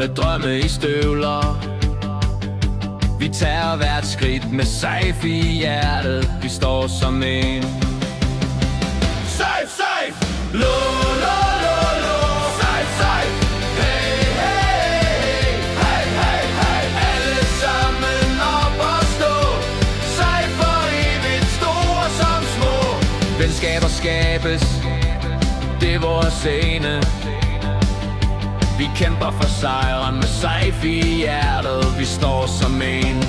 med drømme i støvler. Vi tager hvert skridt med safe i hjertet. Vi står som en. Safe, safe, lo, lo, lo, lo. Safe, safe, hey, hey, hey, hey, hey. Alle sammen op og stå. Safe for evigt, store som små. Venskaber skabes, det er vores scene. Vi kæmper for sejren med safe i hjertet. Vi står som en.